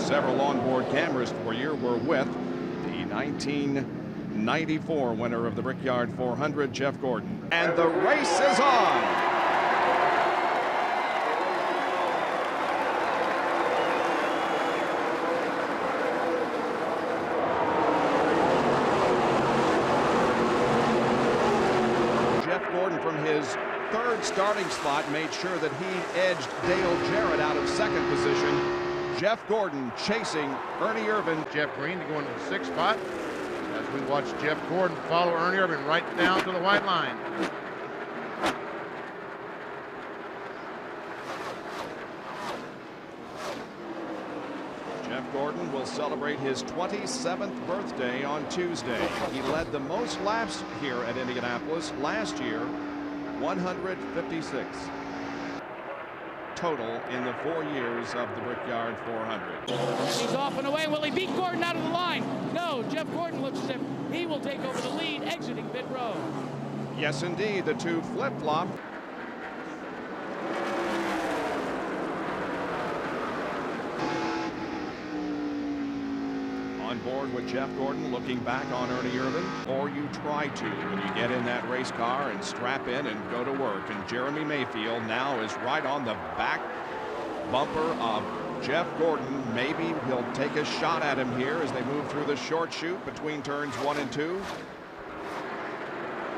several onboard cameras for you. We're with the 1994 winner of the Brickyard 400, Jeff Gordon. And the race is on. Gordon, from his third starting spot, made sure that he edged Dale Jarrett out of second position. Jeff Gordon chasing Ernie Irvan. Jeff Green to go into the sixth spot as we watch Jeff Gordon follow Ernie Irvan right down to the white line. Jeff Gordon will celebrate his 27th birthday on Tuesday. He led the most laps here at Indianapolis last year, 156 total in the 4 years of the Brickyard 400. He's off and away. Will he beat Gordon out of the line? No, Jeff Gordon looks as if he will take over the lead exiting pit road. Yes, indeed, the two flip-flop. On board with Jeff Gordon, looking back on Ernie Irvan, or you try to when you get in that race car and strap in and go to work. And Jeremy Mayfield now is right on the back bumper of Jeff Gordon. Maybe he'll take a shot at him here as they move through the short chute between turns 1 and 2.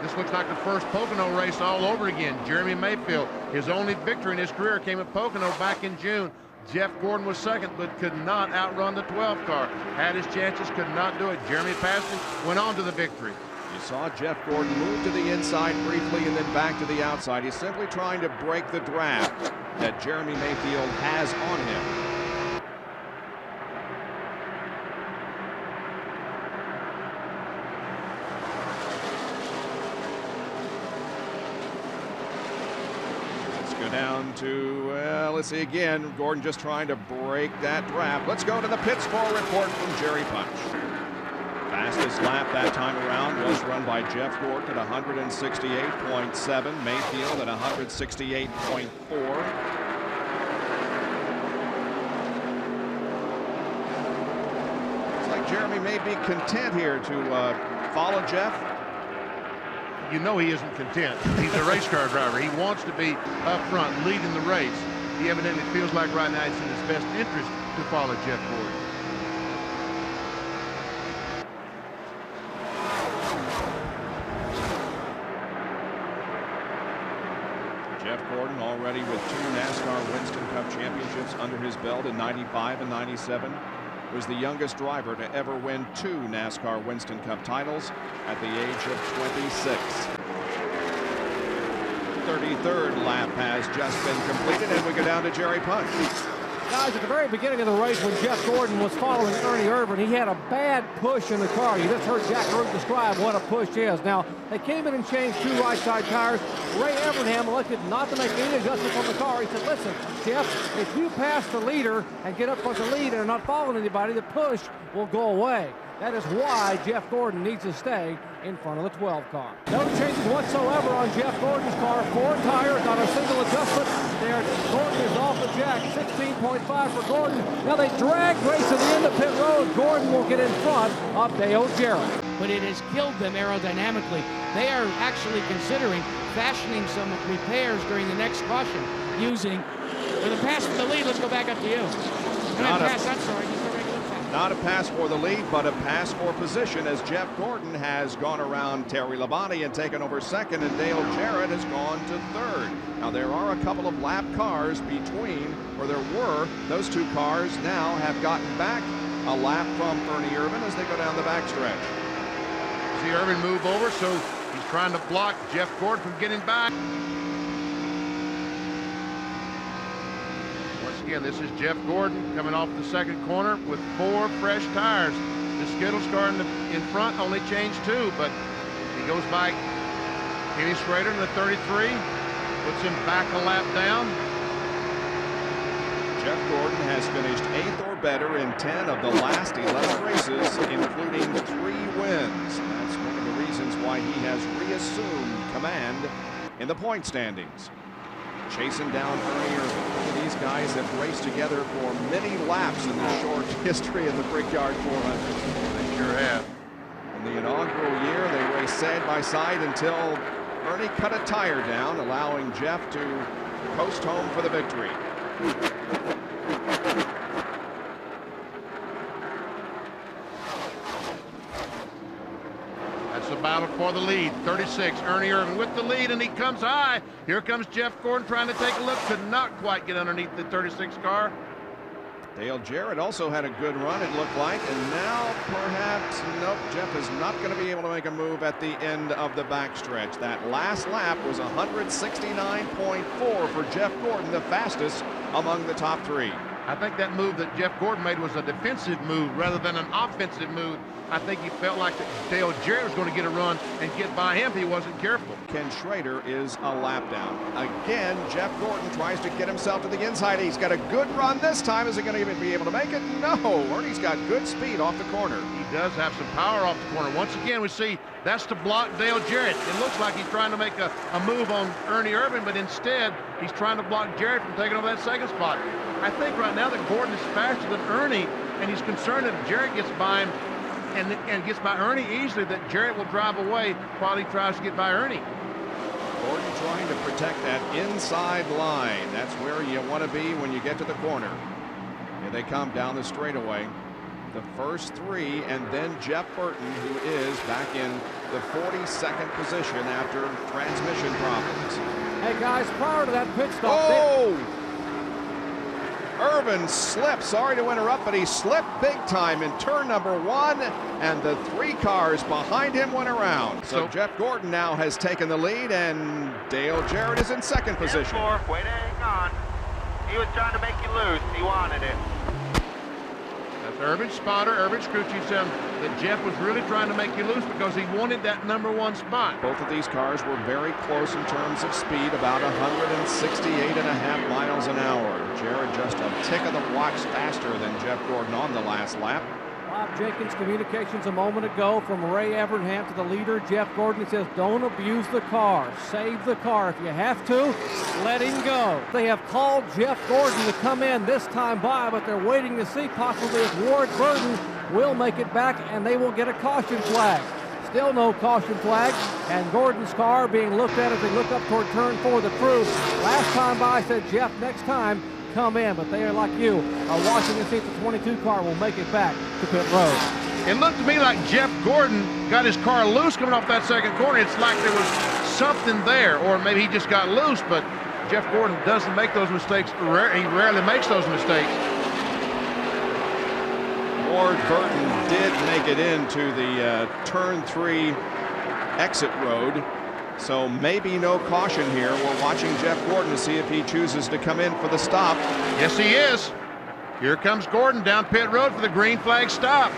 This looks like the first Pocono race all over again. Jeremy Mayfield, his only victory in his career came at Pocono back in June. Jeff Gordon was second, but could not outrun the 12 car. Had his chances, could not do it. Jeremy passed him, went on to the victory. You saw Jeff Gordon move to the inside briefly and then back to the outside. He's simply trying to break the draft that Jeremy Mayfield has on him. Go down to, let's see again, Gordon just trying to break that draft. Let's go to the pit score report from Jerry Punch. Fastest lap that time around was run by Jeff Gordon at 168.7, Mayfield at 168.4. Looks like Jeremy may be content here to follow Jeff. You know he isn't content. He's a race car driver. He wants to be up front, leading the race. He evidently feels like right now it's in his best interest to follow Jeff Gordon. Jeff Gordon already with 2 NASCAR Winston Cup championships under his belt in '95 and '97. Was the youngest driver to ever win 2 NASCAR Winston Cup titles at the age of 26. 33rd lap has just been completed, and we go down to Jerry Punch. Guys, at the very beginning of the race when Jeff Gordon was following Ernie Irvan, he had a bad push in the car. You just heard Jack Root describe what a push is. Now, they came in and changed 2 right side tires. Ray Evernham elected not to make any adjustments on the car. He said, listen, Jeff, if you pass the leader and get up for the lead and are not following anybody, the push will go away. That is why Jeff Gordon needs to stay in front of the 12 car. No changes whatsoever on Jeff Gordon's car. 4 tires, not a single adjustment there. Gordon is off the jack. 16.5 for Gordon. Now they drag race to the end of pit road. Gordon will get in front of Dale Jarrett. But it has killed them aerodynamically. They are actually considering fashioning some repairs during the next caution using, with a pass for the lead. Let's go back up to you. Not a pass for the lead, but a pass for position, as Jeff Gordon has gone around Terry Labonte and taken over second, and Dale Jarrett has gone to third. Now there are a couple of lap cars between, or there were, those 2 cars now have gotten back a lap from Ernie Irvan as they go down the backstretch. See Irvan move over, so he's trying to block Jeff Gordon from getting back. Again, this is Jeff Gordon coming off the second corner with 4 fresh tires. The Skittles car in front only changed 2, but he goes by Kenny Schrader in the 33, puts him back a lap down. Jeff Gordon has finished 8th or better in 10 of the last 11 races, including 3 wins. That's one of the reasons why he has reassumed command in the point standings. chasing down Ernie Irvin. These guys have raced together for many laps in the short history of the Brickyard 400. They sure have. In the inaugural year, they raced side by side until Ernie cut a tire down, allowing Jeff to coast home for the victory. That's the battle for the lead. 36, Ernie Irvin with the lead, and he comes high. Here comes Jeff Gordon trying to take a look. Could not quite get underneath the 36 car. Dale Jarrett also had a good run, it looked like, and now perhaps, nope, Jeff is not going to be able to make a move at the end of the backstretch. That last lap was 169.4 for Jeff Gordon, the fastest among the top three. I think that move that Jeff Gordon made was a defensive move rather than an offensive move. I think he felt like that Dale Jarrett was going to get a run and get by him if he wasn't careful. Ken Schrader is a lap down. Again, Jeff Gordon tries to get himself to the inside. He's got a good run this time. Is he going to even be able to make it? No. Ernie's got good speed off the corner. He does have some power off the corner. Once again, we see that's to block Dale Jarrett. It looks like he's trying to make a move on Ernie Irvin, but instead he's trying to block Jarrett from taking over that second spot. I think right now that Gordon is faster than Ernie, and he's concerned that if Jarrett gets by him and gets by Ernie easily, that Jarrett will drive away while he tries to get by Ernie. Gordon trying to protect that inside line. That's where you want to be when you get to the corner. Here they come down the straightaway. The first three, and then Jeff Burton, who is back in the 42nd position after transmission problems. Hey guys, prior to that pit stop. Oh! Irvin slipped. Sorry to interrupt, but he slipped big time in turn number one, and the three cars behind him went around. So Jeff Gordon now has taken the lead, and Dale Jarrett is in second position. Way to hang on. He was trying to make you lose. He wanted it. That's Irvin's spotter. Irvin's crew chief said that Jeff was really trying to make you lose because he wanted that number one spot. Both of these cars were very close in terms of speed, about 168.5 miles an hour. Jarrett just a tick of the watch faster than Jeff Gordon on the last lap. Bob Jenkins communications a moment ago from Ray Evernham to the leader, Jeff Gordon. He says, don't abuse the car. Save the car. If you have to, let him go. They have called Jeff Gordon to come in this time by, but they're waiting to see possibly if Ward Burton will make it back, and they will get a caution flag. Still no caution flag, and Gordon's car being looked at as they look up toward turn 4. The crew last time by said, Jeff, next time, come in, but they are like you, are watching to see if the 22 car will make it back to pit road. It looked to me like Jeff Gordon got his car loose coming off that second corner. It's like there was something there, or maybe he just got loose, but Jeff Gordon doesn't make those mistakes. He rarely makes those mistakes. Ward Burton did make it into the turn 3 exit road. So maybe no caution here. We're watching Jeff Gordon to see if he chooses to come in for the stop. Yes, he is. Here comes Gordon down pit road for the green flag stop.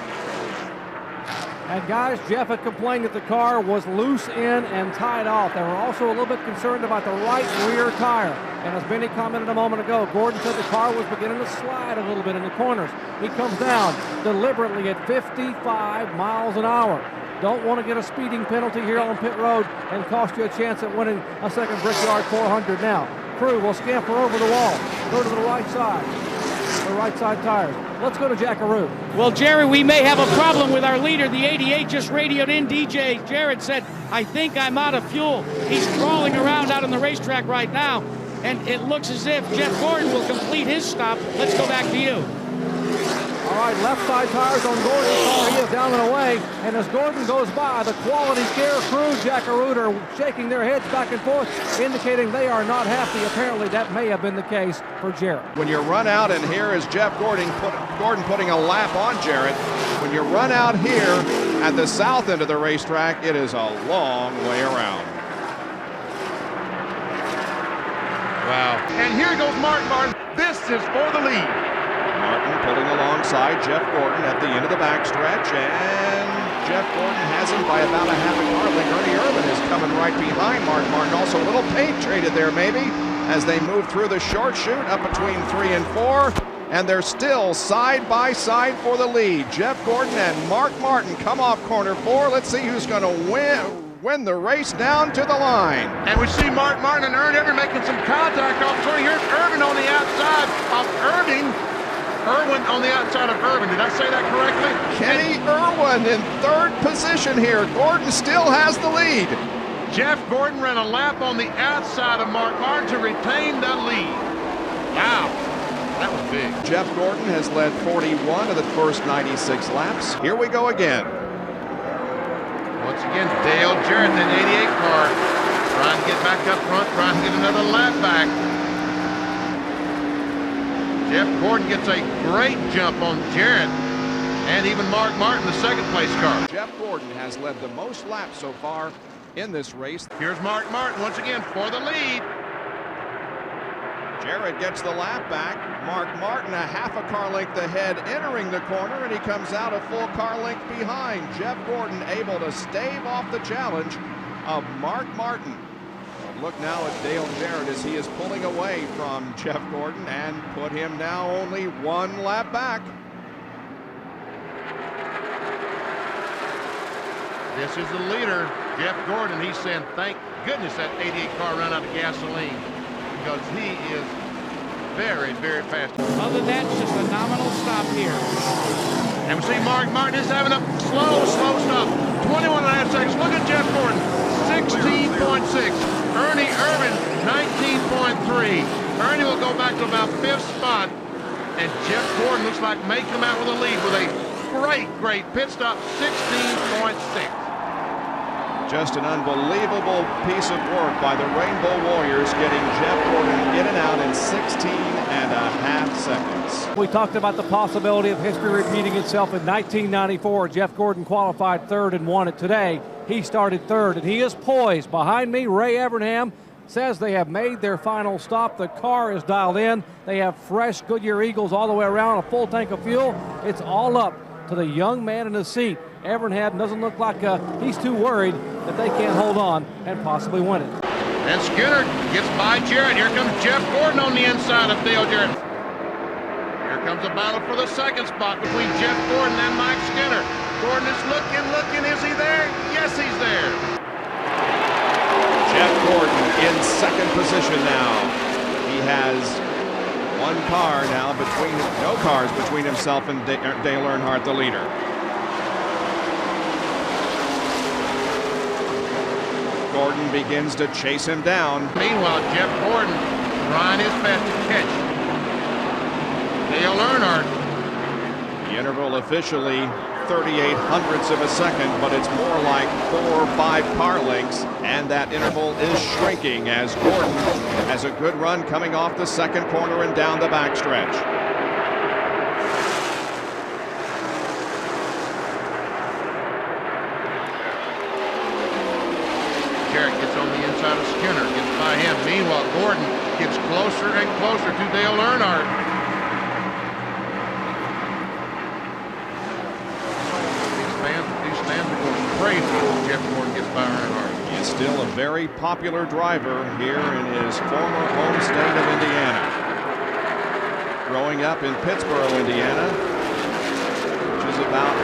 And guys, Jeff had complained that the car was loose in and tied off. They were also a little bit concerned about the right rear tire. And as Benny commented a moment ago, Gordon said the car was beginning to slide a little bit in the corners. He comes down deliberately at 55 miles an hour. Don't want to get a speeding penalty here on pit road and cost you a chance at winning a second Brickyard 400 now. Crew will scamper over the wall, go to the right side tires. Let's go to Jackaroo. Well, Jerry, we may have a problem with our leader. The 88 just radioed in. DJ Jarrett said, I think I'm out of fuel. He's crawling around out on the racetrack right now, and it looks as if Jeff Gordon will complete his stop. Let's go back to you. All right, left side tires on Gordon's car. He is down and away. And as Gordon goes by, the Quality Care crew, Jackaroo, are shaking their heads back and forth, indicating they are not happy. Apparently, that may have been the case for Jarrett. When you run out, and here is Jeff Gordon putting a lap on Jarrett. When you run out here at the south end of the racetrack, it is a long way around. Wow. And here goes Mark Martin. This is for the lead. Martin pulling alongside Jeff Gordon at the end of the backstretch, and Jeff Gordon has him by about a half a car length. Ernie Irvin is coming right behind Mark Martin. Also a little paint traded there maybe as they move through the short chute up between 3 and 4, and they're still side by side for the lead. Jeff Gordon and Mark Martin come off corner 4. Let's see who's going to win the race down to the line. And we see Mark Martin and Erwin making some contact off 20. Here's Irvin on the outside of Irvin. Irwin on the outside of Irvin. Did I say that correctly? Kenny Irwin in third position here. Gordon still has the lead. Jeff Gordon ran a lap on the outside of Mark Martin to retain the lead. Wow, that was big. Jeff Gordon has led 41 of the first 96 laps. Here we go again. Once again, Dale Jarrett, that 88 car, trying to get back up front, trying to get another lap back. Jeff Gordon gets a great jump on Jarrett, and even Mark Martin, the second place car. Jeff Gordon has led the most laps so far in this race. Here's Mark Martin once again for the lead. Jarrett gets the lap back. Mark Martin a half a car length ahead entering the corner, and he comes out a full car length behind. Jeff Gordon able to stave off the challenge of Mark Martin. Look now at Dale Jarrett as he is pulling away from Jeff Gordon and put him now only one lap back. This is the leader, Jeff Gordon. He's saying, thank goodness that 88 car ran out of gasoline, because he is very, very fast. Other than that, it's just a nominal stop here. And we see Mark Martin is having a slow stop. 21.5 seconds. Look at Jeff Gordon, 16.6. Ernie Irvin, 19.3. Ernie will go back to about 5th spot. And Jeff Gordon looks like may come out with a lead with a great pit stop, 16.6. Just an unbelievable piece of work by the Rainbow Warriors, getting Jeff Gordon in and out in 16.5 seconds. We talked about the possibility of history repeating itself in 1994. Jeff Gordon qualified third and won it today. He started third, and he is poised. Behind me, Ray Evernham says they have made their final stop. The car is dialed in. They have fresh Goodyear Eagles all the way around, a full tank of fuel. It's all up to the young man in the seat. Evernham doesn't look like he's too worried that they can't hold on and possibly win it. And Skinner gets by Jarrett. Here comes Jeff Gordon on the inside of Dale Jarrett. Here comes a battle for the second spot between Jeff Gordon and Mike Skinner. Gordon is looking. Is he there? Yes, he's there. Jeff Gordon in second position now. He has one car now no cars between himself and Dale Earnhardt, the leader. Gordon begins to chase him down. Meanwhile, Jeff Gordon trying his best to catch Dale Earnhardt. The interval officially 38 hundredths of a second, but it's more like 4 or 5 car lengths, and that interval is shrinking as Gordon has a good run coming off the second corner and down the backstretch. Jarrett gets on the inside of Skinner, gets by him. Meanwhile, Gordon gets closer and closer to Dale Earnhardt. These fans are going crazy when Jeff Gordon gets by Earnhardt. He's still a very popular driver here in his former home state of Indiana. Growing up in Pittsboro, Indiana, which is about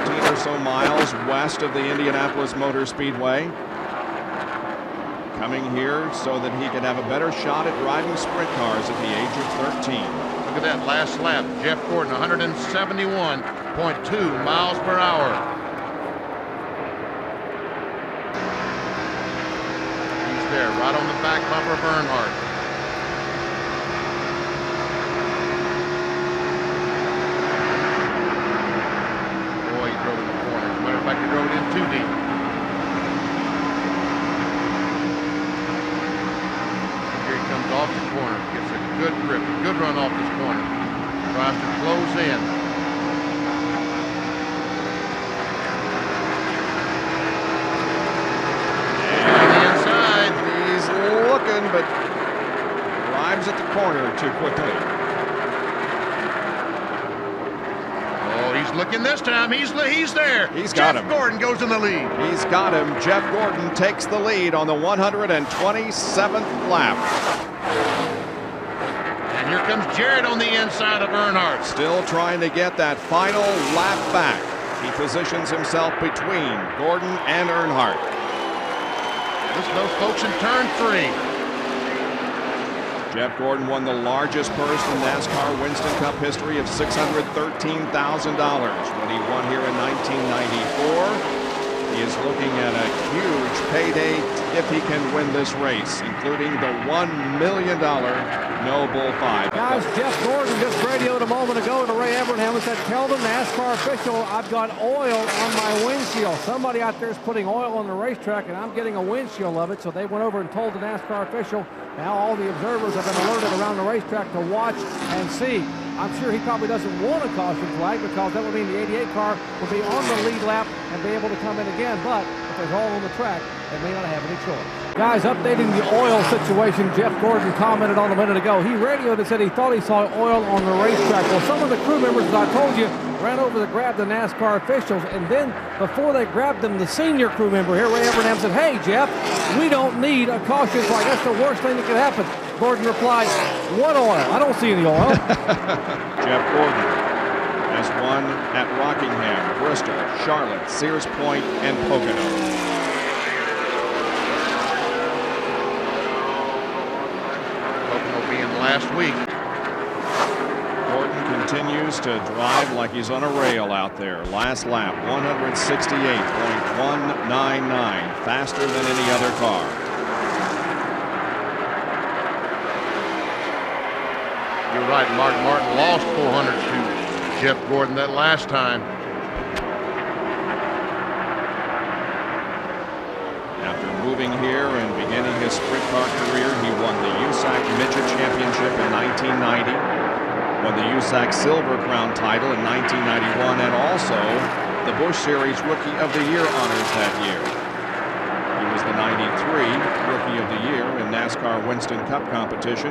15 or so miles west of the Indianapolis Motor Speedway. Coming here so that he can have a better shot at driving sprint cars at the age of 13. Look at that last lap. Jeff Gordon, 171.2 miles per hour. He's there, right on the back bumper of Earnhardt. Boy, he drove in the corner. As a matter of fact, he drove it in too deep. Off the corner, gets a good grip, good run off this corner, tries to close in. And on the inside, he's looking, but arrives at the corner too quickly. Oh, he's looking this time. He's there. He's got him. Jeff Gordon goes in the lead. He's got him. Jeff Gordon takes the lead on the 127th lap. And here comes Jarrett on the inside of Earnhardt. Still trying to get that final lap back. He positions himself between Gordon and Earnhardt. Listen to those folks in turn 3. Jeff Gordon won the largest purse in NASCAR Winston Cup history of $613,000 when he won here in 1994. He is looking at a huge payday if he can win this race, including the $1 million No Bull 5. Guys, Jeff Gordon just radioed a moment ago to Ray Abraham and said, tell the NASCAR official I've got oil on my windshield. Somebody out there is putting oil on the racetrack, and I'm getting a windshield of it. So they went over and told the NASCAR official. Now all the observers have been alerted around the racetrack to watch and see. I'm sure he probably doesn't want a caution flag because that would mean the 88 car will be on the lead lap and be able to come in again. But if there's oil on the track, they may not have any choice. Guys, updating the oil situation, Jeff Gordon commented on a minute ago. He radioed and said he thought he saw oil on the racetrack. Well, some of the crew members, as I told you, ran over to grab the NASCAR officials, and then before they grabbed them, the senior crew member here, Ray Abraham, said, hey, Jeff, we don't need a caution flag. That's the worst thing that could happen. Gordon replied, what oil? I don't see any oil. Jeff Gordon has won at Rockingham, Bristol, Charlotte, Sears Point, and Pocono. Pocono being last week. Gordon continues to drive like he's on a rail out there. Last lap, 168.199, faster than any other car. You're right, Mark Martin lost 400 to Jeff Gordon that last time. After moving here and beginning his sprint car career, he won the USAC Midget Championship in 1990, won the USAC Silver Crown title in 1991, and also the Busch Series Rookie of the Year honors that year. He was the 93 Rookie of the Year in NASCAR Winston Cup competition.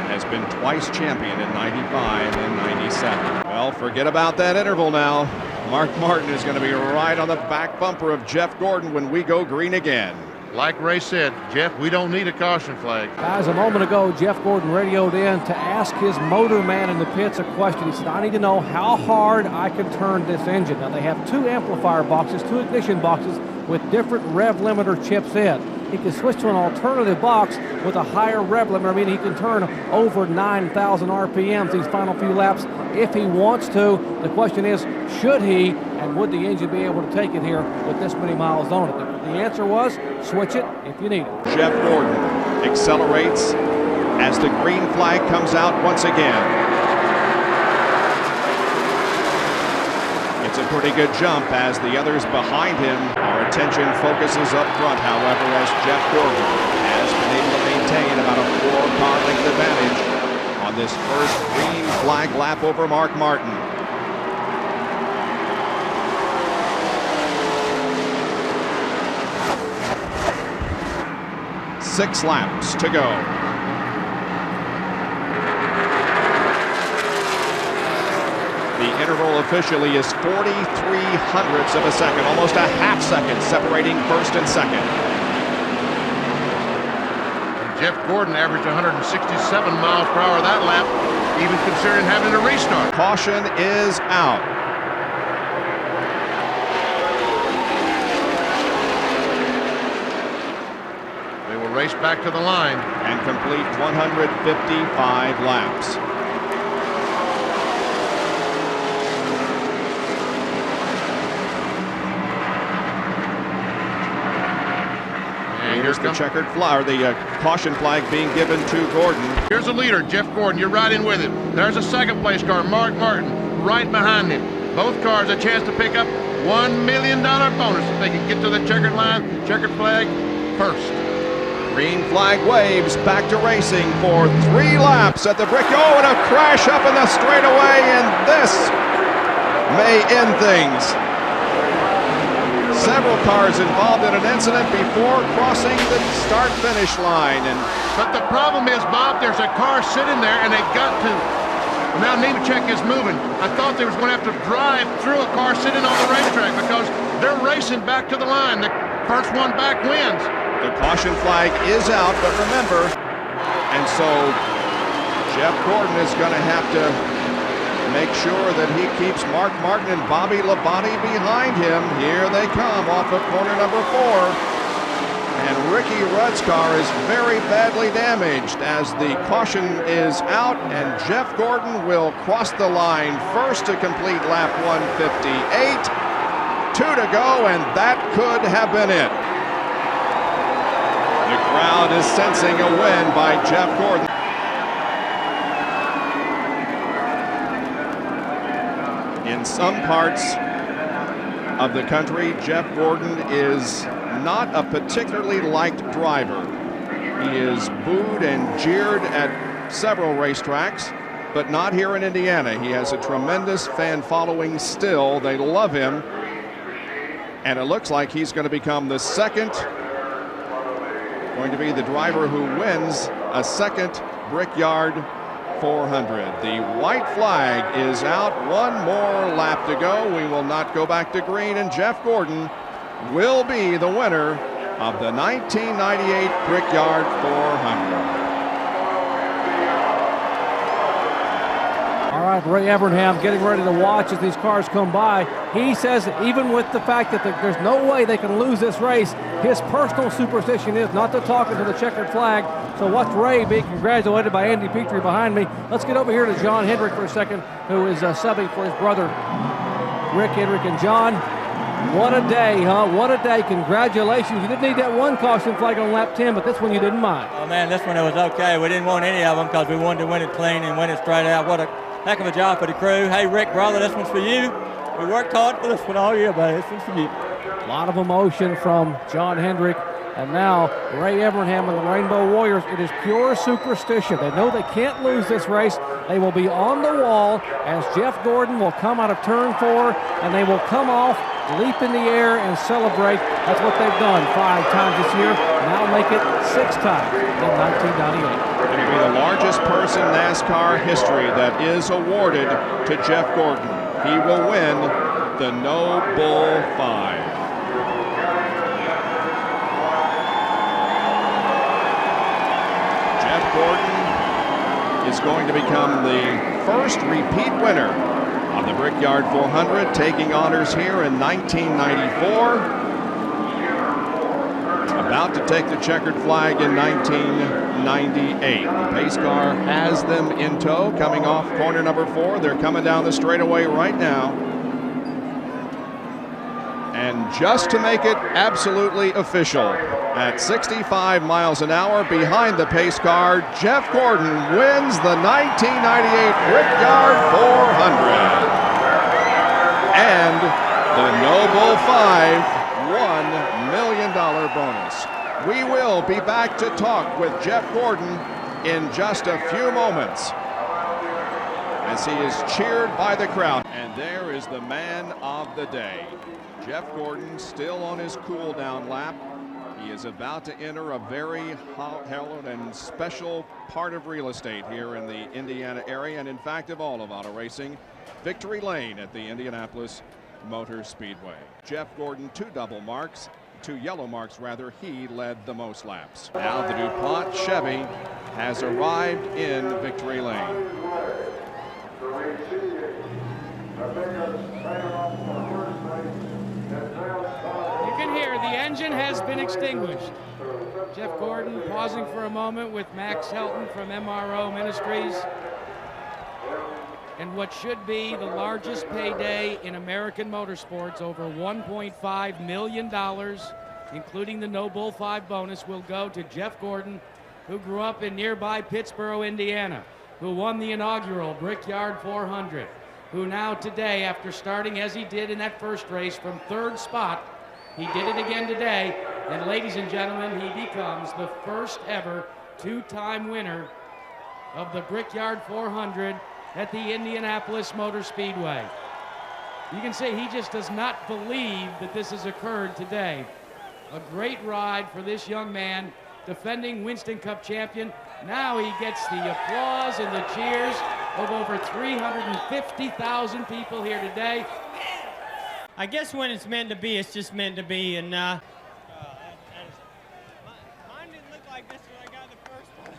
Has been twice champion in 95 and 97. Well, forget about that interval now. Mark Martin is going to be right on the back bumper of Jeff Gordon when we go green again. Like Ray said, Jeff, we don't need a caution flag. Guys, a moment ago, Jeff Gordon radioed in to ask his motor man in the pits a question. He said, I need to know how hard I can turn this engine. Now, they have 2 amplifier boxes, 2 ignition boxes with different rev limiter chips in. He can switch to an alternative box with a higher rev limiter, meaning he can turn over 9,000 RPMs these final few laps if he wants to. The question is, should he, and would the engine be able to take it here with this many miles on it? The answer was, switch it if you need it. Jeff Gordon accelerates as the green flag comes out once again. It's a pretty good jump as the others behind him. Our attention focuses up front, however, as Jeff Gordon has been able to maintain about a 4-car length advantage on this first green flag lap over Mark Martin. Six laps to go. The interval officially is 43/100ths of a second, almost a half second separating first and second. Jeff Gordon averaged 167 miles per hour that lap, even considering having to restart. Caution is out. They will race back to the line and complete 155 laps. Here's the checkered flag, or the caution flag being given to Gordon. Here's the leader, Jeff Gordon. You're right in with him. There's a second place car, Mark Martin, right behind him. Both cars a chance to pick up $1 million bonus if they can get to the checkered line, checkered flag first. Green flag waves, back to racing for 3 laps at the Brickyard. Oh, and a crash up in the straightaway, and this may end things. Several cars involved in an incident before crossing the start-finish line. But the problem is, Bob, there's a car sitting there, and they've got to. Now Nemechek is moving. I thought they was going to have to drive through a car sitting on the racetrack because they're racing back to the line. The first one back wins. The caution flag is out, but remember, and so Jeff Gordon is going to have to make sure that he keeps Mark Martin and Bobby Labonte behind him. Here they come off of corner number 4. And Ricky Rudd's car is very badly damaged as the caution is out, and Jeff Gordon will cross the line first to complete lap 158. 2 to go, and that could have been it. The crowd is sensing a win by Jeff Gordon. In some parts of the country, Jeff Gordon is not a particularly liked driver. He is booed and jeered at several racetracks, but not here in Indiana. He has a tremendous fan following still. They love him. And it looks like he's going to become the second, going to be the driver who wins a second Brickyard 400. The white flag is out. One more lap to go. We will not go back to green, and Jeff Gordon will be the winner of the 1998 Brickyard 400. All right, Ray Evernham getting ready to watch as these cars come by. He says even with the fact that there's no way they can lose this race, his personal superstition is not to talk into the checkered flag. So watch Ray be congratulated by Andy Petrie behind me. Let's get over here to John Hendrick for a second, who is subbing for his brother, Rick Hendrick. And John, what a day, huh? What a day. Congratulations. You didn't need that one caution flag on lap 10, but this one you didn't mind. Oh, man, this one it was okay. We didn't want any of them because we wanted to win it clean and win it straight out. What a heck of a job for the crew. Hey, Rick, brother, this one's for you. We worked hard for this one all year, buddy. This one's for you. A lot of emotion from John Hendrick. And now Ray Evernham and the Rainbow Warriors. It is pure superstition. They know they can't lose this race. They will be on the wall as Jeff Gordon will come out of turn 4, and they will come off, leap in the air, and celebrate. That's what they've done 5 times this year. Now make it 6 times in 1998. Going to be the largest person in NASCAR history that is awarded to Jeff Gordon. He will win the No Bull 5. Jeff Gordon is going to become the first repeat winner of the Brickyard 400, taking honors here in 1994. About to take the checkered flag in 1998. The pace car has them in tow, coming off corner number 4. They're coming down the straightaway right now. And just to make it absolutely official, at 65 miles an hour behind the pace car, Jeff Gordon wins the 1998 Brickyard 400. And the No Bull 5 $1 million bonus. We will be back to talk with Jeff Gordon in just a few moments as he is cheered by the crowd. And there is the man of the day. Jeff Gordon still on his cool down lap. He is about to enter a very hallowed and special part of real estate here in the Indiana area, and in fact of all of auto racing, Victory Lane at the Indianapolis Motor Speedway. Jeff Gordon, 2 double marks, 2 yellow marks rather. He led the most laps. Now the DuPont Chevy has arrived in Victory Lane. You can hear the engine has been extinguished. Jeff Gordon pausing for a moment with Max Helton from MRO Ministries. And what should be the largest payday in American motorsports, over $1.5 million, including the No Bull 5 bonus, will go to Jeff Gordon, who grew up in nearby Pittsboro, Indiana, who won the inaugural Brickyard 400, who now today, after starting as he did in that first race from 3rd spot, he did it again today, and ladies and gentlemen, he becomes the first ever 2-time winner of the Brickyard 400 at the Indianapolis Motor Speedway. You can see he just does not believe that this has occurred today. A great ride for this young man, defending Winston Cup champion. Now he gets the applause and the cheers of over 350,000 people here today. I guess when it's meant to be, it's just meant to be, and mine didn't look like this when I got the first one.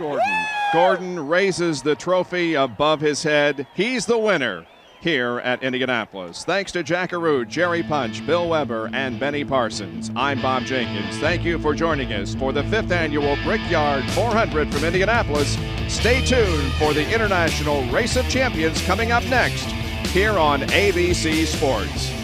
Gordon. Gordon raises the trophy above his head. He's the winner here at Indianapolis. Thanks to Jackaroo, Jerry Punch, Bill Weber, and Benny Parsons. I'm Bob Jenkins. Thank you for joining us for the 5th annual Brickyard 400 from Indianapolis. Stay tuned for the International Race of Champions coming up next here on ABC Sports.